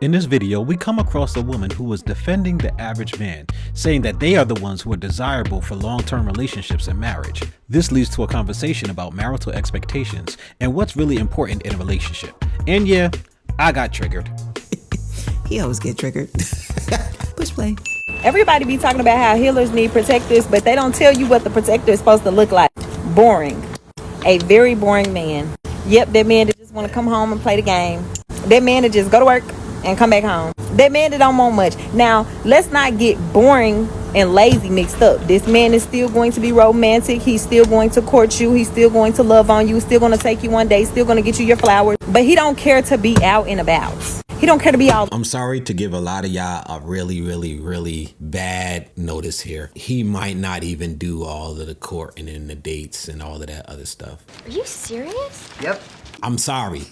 In this video, we come across a woman who was defending the average man, saying that they are the ones who are desirable for long-term relationships and marriage. This leads to a conversation about marital expectations and what's really important in a relationship. And yeah, I got triggered. He always get triggered. Push play. Everybody be talking about how healers need protectors, but they don't tell you what the protector is supposed to look like. Boring. A very boring man. Yep, that man that just want to come home and play the game. That man that just go to work and come back home. That man that don't want much. Now, let's not get boring and lazy mixed up. This man is still going to be romantic. He's still going to court you. He's still going to love on you. Still going to take you one day. Still going to get you your flowers. But he don't care to be out and about. He don't care to be out. I'm sorry to give a lot of y'all a really bad notice here. He might not even do all of the courting and the dates and all of that other stuff. Are you serious? Yep. I'm sorry.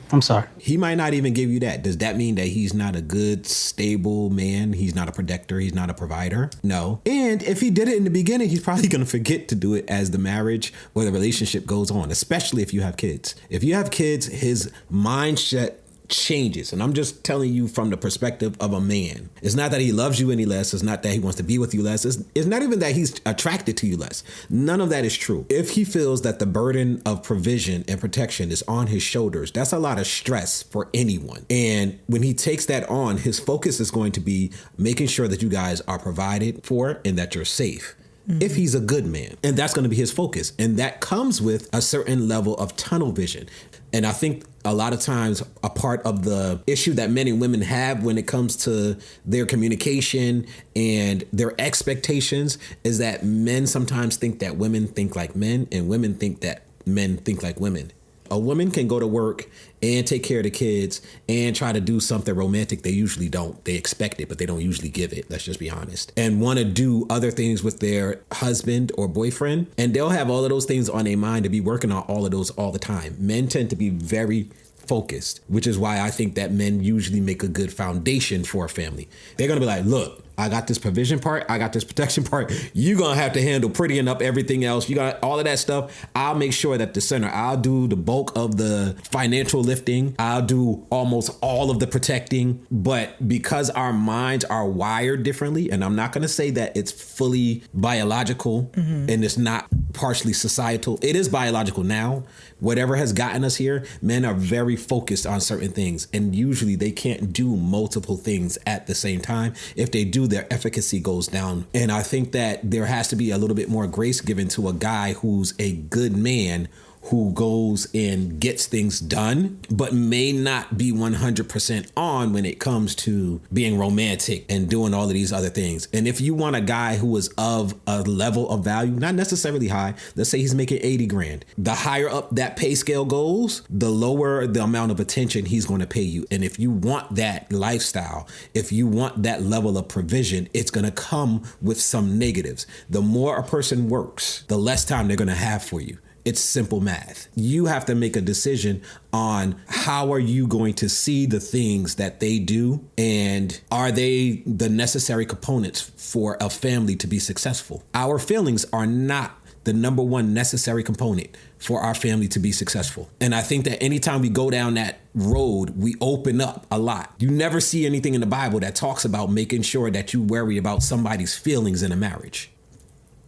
He might not even give you that. Does that mean that he's not a good, stable man? He's not a protector? He's not a provider? No. And if he did it in the beginning, he's probably going to forget to do it as the marriage or the relationship goes on, especially if you have kids. If you have kids, his mindset changes. And I'm just telling you from the perspective of a man. It's not that he loves you any less. It's not that he wants to be with you less. It's not even that he's attracted to you less. None of that is true. If he feels that the burden of provision and protection is on his shoulders, that's a lot of stress for anyone. And when he takes that on, his focus is going to be making sure that you guys are provided for and that you're safe. If he's a good man. And that's going to be his focus. And that comes with a certain level of tunnel vision. And I think a lot of times a part of the issue that men and women have when it comes to their communication and their expectations is that men sometimes think that women think like men and women think that men think like women. A woman can go to work and take care of the kids and try to do something romantic. They usually don't. They expect it, but they don't usually give it. Let's just be honest. And want to do other things with their husband or boyfriend. And they'll have all of those things on their mind to be working on all of those all the time. Men tend to be very focused, which is why I think that men usually make a good foundation for a family. They're going to be like, look, I got this provision part. I got this protection part. You're going to have to handle prettying up everything else. You got all of that stuff. I'll make sure that the center, I'll do the bulk of the financial lifting. I'll do almost all of the protecting. But because our minds are wired differently, and I'm not going to say that it's fully biological and it's not partially societal. It is biological now. Whatever has gotten us here, men are very focused on certain things. And usually they can't do multiple things at the same time. If they do, their efficacy goes down. And I think that there has to be a little bit more grace given to a guy who's a good man who goes and gets things done, but may not be 100% on when it comes to being romantic and doing all of these other things. And if you want a guy who is of a level of value, not necessarily high, let's say he's making 80 grand. The higher up that pay scale goes, the lower the amount of attention he's going to pay you. And if you want that lifestyle, if you want that level of provision, it's going to come with some negatives. The more a person works, the less time they're going to have for you. It's simple math. You have to make a decision on how are you going to see the things that they do, and are they the necessary components for a family to be successful? Our feelings are not the number one necessary component for our family to be successful. And I think that anytime we go down that road, we open up a lot. You never see anything in the Bible that talks about making sure that you worry about somebody's feelings in a marriage.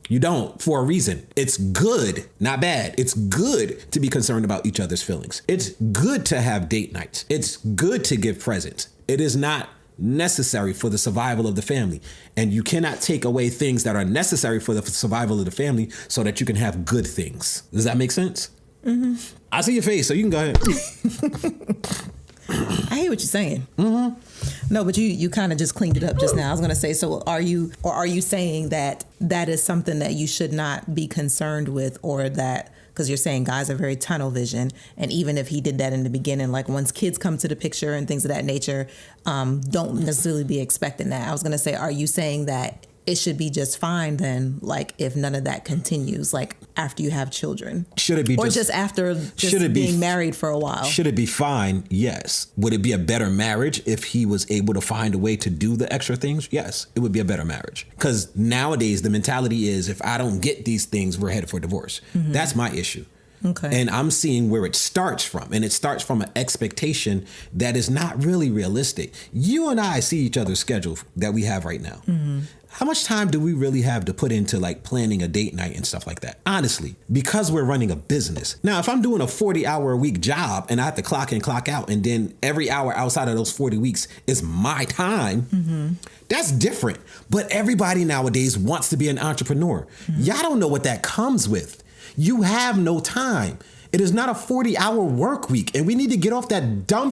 You don't, for a reason. It's good, not bad. It's good to be concerned about each other's feelings. It's good to have date nights. It's good to give presents. It is not necessary for the survival of the family. And you cannot take away things that are necessary for the survival of the family so that you can have good things. Does that make sense? Mm-hmm. I see your face, so you can go ahead. I hear what you're saying. Mm-hmm. No, but you kind of just cleaned it up just now. I was going to say, so are you saying that is something that you should not be concerned with, or that, because you're saying guys are very tunnel vision, and even if he did that in the beginning, like once kids come to the picture and things of that nature, don't necessarily be expecting that. I was going to say, are you saying that it should be just fine then, like if none of that continues, like after you have children? Should it be or just after just being married for a while? Should it be fine? Yes. Would it be a better marriage if he was able to find a way to do the extra things? Yes, it would be a better marriage. Because nowadays the mentality is, if I don't get these things, we're headed for divorce. Mm-hmm. That's my issue. Okay. And I'm seeing where it starts from. And it starts from an expectation that is not really realistic. You and I see each other's schedule that we have right now. Mm-hmm. How much time do we really have to put into like planning a date night and stuff like that? Honestly, because we're running a business. Now, if I'm doing a 40-hour a week job and I have to clock in, clock out, and then every hour outside of those 40 weeks is my time, that's different. But everybody nowadays wants to be an entrepreneur. Y'all don't know what that comes with. You have no time. It is not a 40-hour work week, and we need to get off that dumb.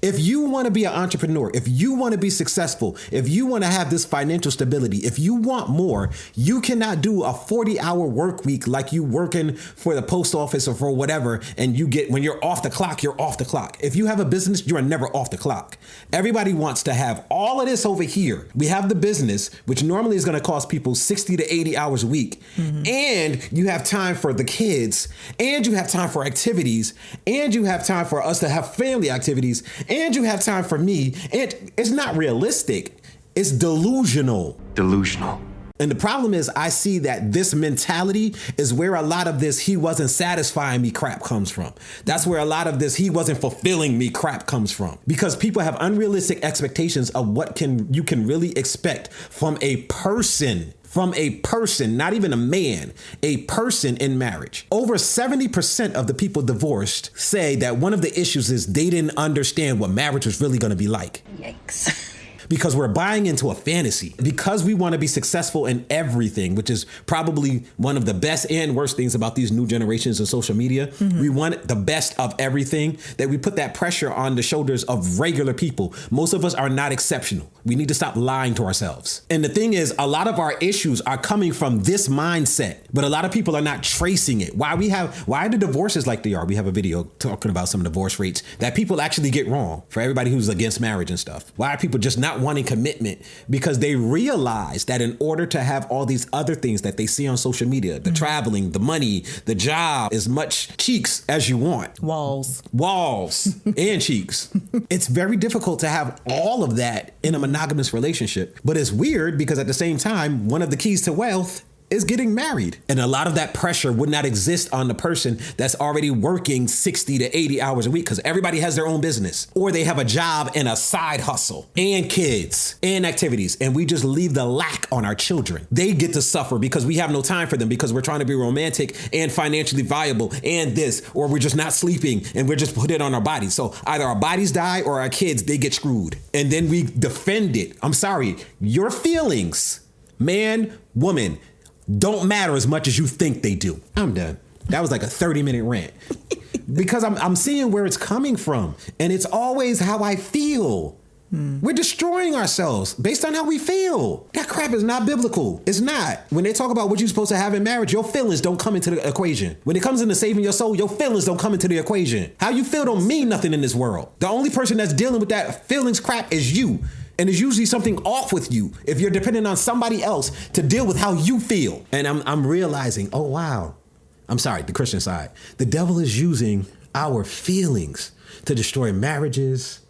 If you want to be an entrepreneur, if you want to be successful, if you want to have this financial stability, if you want more, you cannot do a 40-hour work week like you working for the post office or for whatever. And you get, when you're off the clock, you're off the clock. If you have a business, you are never off the clock. Everybody wants to have all of this over here. We have the business, which normally is going to cost people 60 to 80 hours a week. And you have time for the kids, and you have time for activities, and you have time for us to have family activities, and you have time for me. And it's not realistic. It's delusional. Delusional. And the problem is I see that this mentality is where a lot of this he wasn't satisfying me crap comes from. That's where a lot of this he wasn't fulfilling me crap comes from. Because people have unrealistic expectations of what you can really expect from a person. From a person, not even a man, a person in marriage. Over 70% of the people divorced say that one of the issues is they didn't understand what marriage was really going to be like. Yikes. Because we're buying into a fantasy. Because we want to be successful in everything, which is probably one of the best and worst things about these new generations of social media. We want the best of everything, that we put that pressure on the shoulders of regular people. Most of us are not exceptional. We need to stop lying to ourselves. And the thing is, a lot of our issues are coming from this mindset, but a lot of people are not tracing it. Why are the divorces like they are? We have a video talking about some divorce rates that people actually get wrong for everybody who's against marriage and stuff. Why are people just not wanting commitment? Because they realize that in order to have all these other things that they see on social media, the traveling, the money, the job, as much cheeks as you want. Walls and cheeks. It's very difficult to have all of that in a monogamous relationship. But it's weird because at the same time, one of the keys to wealth is getting married. And a lot of that pressure would not exist on the person that's already working 60 to 80 hours a week, because everybody has their own business, or they have a job and a side hustle and kids and activities. And we just leave the lack on our children. They get to suffer because we have no time for them, because we're trying to be romantic and financially viable and this, or we're just not sleeping and we're just put it on our bodies. So either our bodies die or our kids, they get screwed. And then we defend it. I'm sorry, your feelings, man, woman, don't matter as much as you think they do. I'm done. That was like a 30-minute rant. Because I'm seeing where it's coming from. And it's always how I feel. We're destroying ourselves based on how we feel. That crap is not biblical. It's not. When they talk about what you're supposed to have in marriage, your feelings don't come into the equation. When it comes into saving your soul, your feelings don't come into the equation. How you feel don't mean nothing in this world. The only person that's dealing with that feelings crap is you. And there's usually something off with you if you're dependent on somebody else to deal with how you feel. And I'm realizing, oh, wow. I'm sorry, the Christian side. The devil is using our feelings to destroy marriages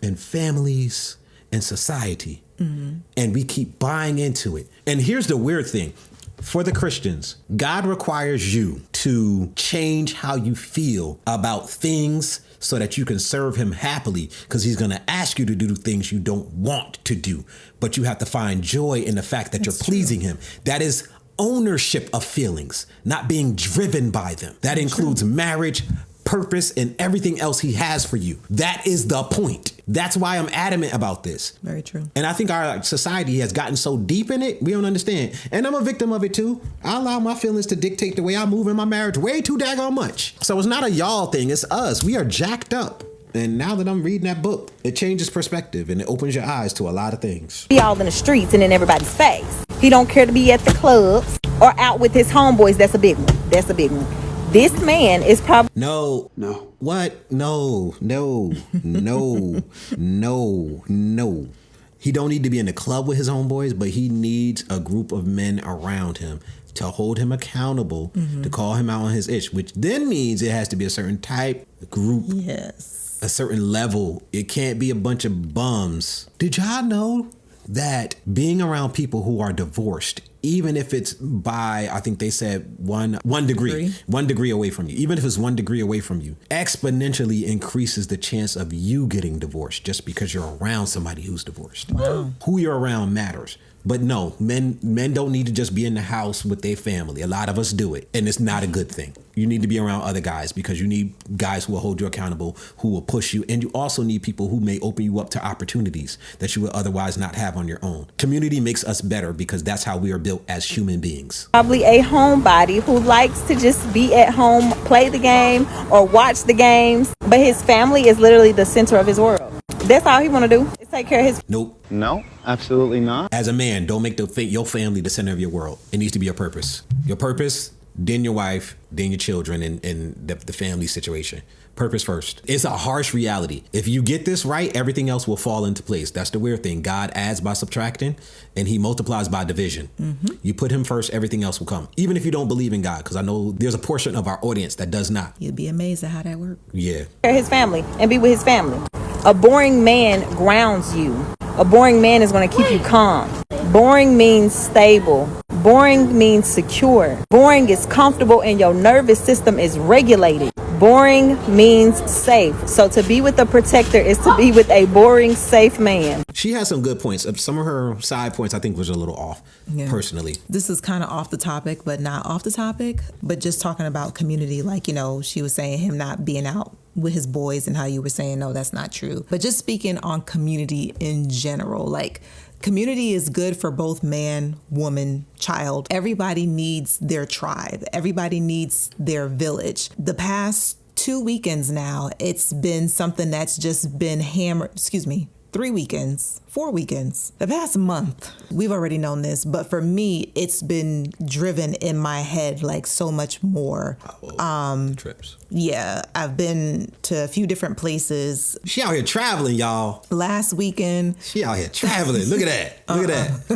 and families and society. And we keep buying into it. And here's the weird thing. For the Christians, God requires you to change how you feel about things so that you can serve him happily, because he's going to ask you to do things you don't want to do. But you have to find joy in the fact that you're pleasing him. That is ownership of feelings, not being driven by them. That includes marriage, purpose, and everything else he has for you. That is the point. That's why I'm adamant about this. Very true. And I think our society has gotten so deep in it, we don't understand. And I'm a victim of it too. I allow my feelings to dictate the way I move in my marriage way too daggone much. So it's not a y'all thing, it's us. We are jacked up. And now that I'm reading that book, it changes perspective and it opens your eyes to a lot of things. He all in the streets and in everybody's face. He don't care to be at the clubs or out with his homeboys. That's a big one. That's a big one. This man is probably... No. What? No. He don't need to be in the club with his homeboys, but he needs a group of men around him to hold him accountable, to call him out on his itch, which then means it has to be a certain type, group. Yes. A certain level. It can't be a bunch of bums. Did y'all know that being around people who are divorced even if it's by, I think they said one degree, 1 degree away from you, even if it's 1 degree away from you, exponentially increases the chance of you getting divorced just because you're around somebody who's divorced. Wow. Who you're around matters. But no, men don't need to just be in the house with their family. A lot of us do it, and it's not a good thing. You need to be around other guys because you need guys who will hold you accountable, who will push you, and you also need people who may open you up to opportunities that you would otherwise not have on your own. Community makes us better because that's how we are built as human beings. Probably a homebody who likes to just be at home, play the game, or watch the games, but his family is literally the center of his world. That's all he want to do is take care of his. Nope. No, absolutely not. As a man, don't make your family the center of your world. It needs to be your purpose. Your purpose, then your wife, then your children, and the family situation. Purpose first. It's a harsh reality. If you get this right, everything else will fall into place. That's the weird thing. God adds by subtracting, and he multiplies by division. Mm-hmm. You put him first, everything else will come. Even if you don't believe in God, because I know there's a portion of our audience that does not. You'd be amazed at how that works. Yeah. His family and be with his family. A boring man grounds you. A boring man is going to keep you calm. Boring means stable. Boring means secure. Boring is comfortable and your nervous system is regulated. Boring means safe. So to be with a protector is to be with a boring, safe man. She has some good points. Some of her side points I think was a little off, personally. This is kind of off the topic, but not off the topic. But just talking about community, like, she was saying him not being out with his boys and how you were saying, no, that's not true. But just speaking on community in general, like, community is good for both man, woman, child. Everybody needs their tribe. Everybody needs their village. The past 2 weekends now, it's been something that's just been hammered, 3 weekends, 4 weekends. The past month, we've already known this, but for me, it's been driven in my head like so much more. Trips. Yeah, I've been to a few different places. She out here traveling, y'all. Last weekend. She out here traveling. Look at that. Look at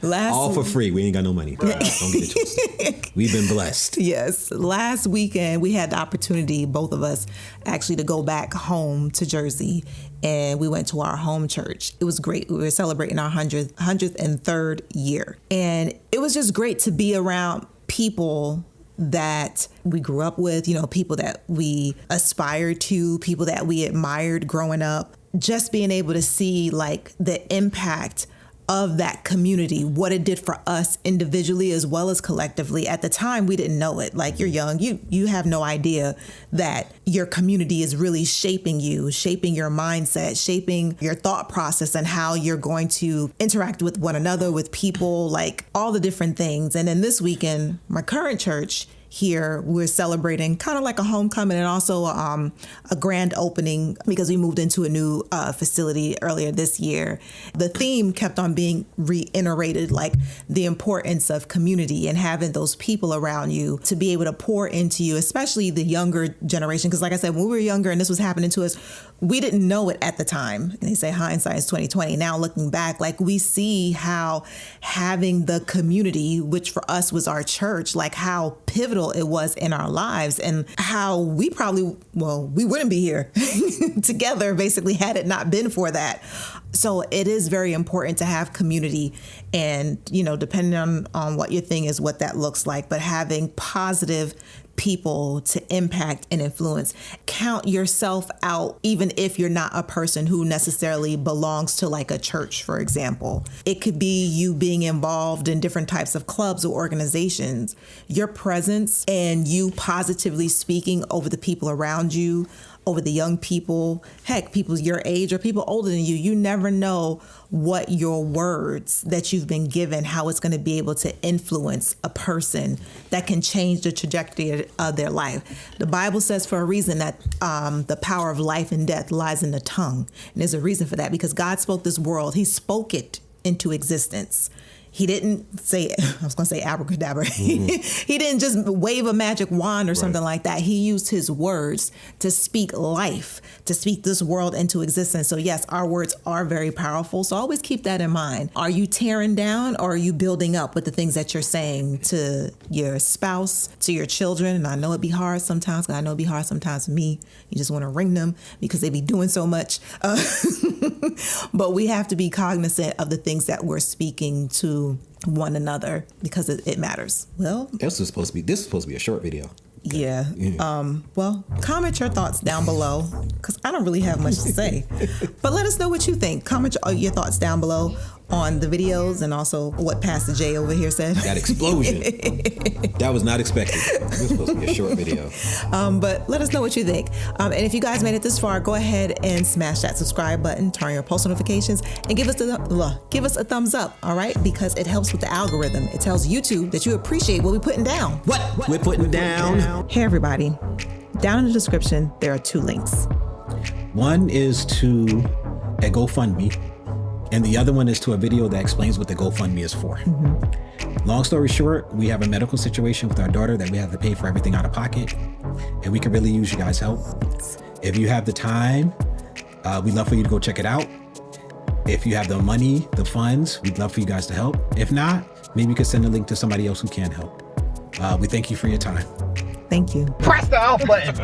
that. All for free. We ain't got no money. Don't get it twisted. We've been blessed. Yes. Last weekend, we had the opportunity, both of us, actually to go back home to Jersey. And we went to our home church. It was great. We were celebrating our 103rd year. And it was just great to be around people that we grew up with, people that we aspired to, people that we admired growing up. Just being able to see like the impact of that community, what it did for us individually as well as collectively. At the time, we didn't know it. Like, you're young, you have no idea that your community is really shaping you, shaping your mindset, shaping your thought process and how you're going to interact with one another, with people, like all the different things. And then this weekend, my current church here, we're celebrating kind of like a homecoming and also a grand opening because we moved into a new facility earlier this year. The theme kept on being reiterated, like the importance of community and having those people around you to be able to pour into you, especially the younger generation. Because like I said, when we were younger and this was happening to us, we didn't know it at the time. And they say hindsight is 20/20. Now looking back, like we see how having the community, which for us was our church, like how pivotal it was in our lives and how we we wouldn't be here together basically had it not been for that. So it is very important to have community and, depending on what your thing is, what that looks like, but having positive people to impact and influence. Count yourself out, even if you're not a person who necessarily belongs to like a church, for example. It could be you being involved in different types of clubs or organizations. Your presence and you positively speaking over the people around you, over the young people, heck, people your age or people older than you, you never know what your words that you've been given, how it's going to be able to influence a person that can change the trajectory of their life. The Bible says for a reason that the power of life and death lies in the tongue. And there's a reason for that because God spoke this world. He spoke it into existence. He didn't say, I was going to say abracadabra. Mm-hmm. He didn't just wave a magic wand or something like that. He used his words to speak life, to speak this world into existence. So yes, our words are very powerful. So always keep that in mind. Are you tearing down or are you building up with the things that you're saying to your spouse, to your children? And I know it'd be hard sometimes. I know it'd be hard sometimes for me. You just want to ring them because they be doing so much. But we have to be cognizant of the things that we're speaking to to one another because it matters. Well, This was supposed to be a short video. yeah. Well, comment your thoughts down below because I don't really have much to say. But let us know what you think. Comment your thoughts down below on the videos and also what Pastor Jay over here said. That explosion. That was not expected. It was supposed to be a short video. But let us know what you think. And if you guys made it this far, go ahead and smash that subscribe button, turn your post notifications, and give us a thumbs up, all right? Because it helps with the algorithm. It tells YouTube that you appreciate what we're putting down. What we're putting down. Hey, everybody. Down in the description, there are 2 links. One is to a GoFundMe, and the other one is to a video that explains what the GoFundMe is for. Long story short, we have a medical situation with our daughter that we have to pay for everything out of pocket, and we could really use you guys' help. If you have the time, we'd love for you to go check it out. If you have the money, the funds, we'd love for you guys to help. If not, maybe you could send a link to somebody else who can help. We thank you for your time. Thank you. Press the off button.